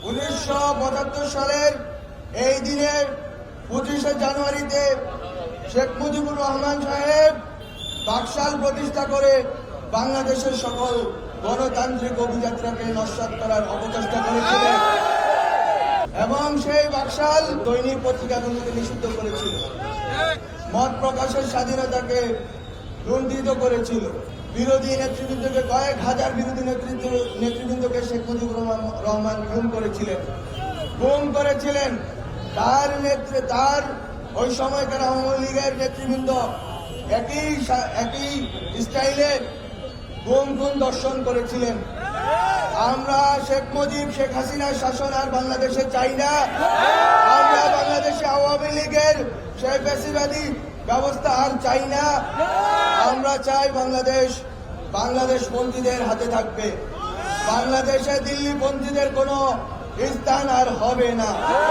1975 সালের এই দিনের 25শে জানুয়ারিতে শেখ মুজিবুর রহমান সাহেব বাকশাল প্রতিষ্ঠা করে বাংলাদেশের সকল গণতান্ত্রিক অভিযাত্রাকে নস্যাৎ করার অপচেষ্টা করেছিলেন এবং সেই বাকশাল দৈনিক পত্রিকাগুলোকে নিষিদ্ধ করেছিল, মত প্রকাশের স্বাধীনতাকে লুণ্ঠিত করেছিল, বিরোধী নেতৃবৃন্দকে কয়েক হাজার বিরোধী নেতৃবৃন্দকে শেখ মুজিবুর রহমান গুম করেছিলেন। তার ওই সময়কার আওয়ামী লীগের নেতৃবৃন্দ একই স্টাইলে গুম দর্শন করেছিলেন। আমরা শেখ মুজিব, শেখ হাসিনার শাসন আর বাংলাদেশে চাই না। আমরা বাংলাদেশে আওয়ামী লীগের সেই ফ্যাসিবাদী ব্যবস্থা আর চাই না। আমরা চাই বাংলাদেশ পন্থীদের হাতে থাকবে। বাংলাদেশে দিল্লি পন্থীদের কোনো স্থান আর হবে না।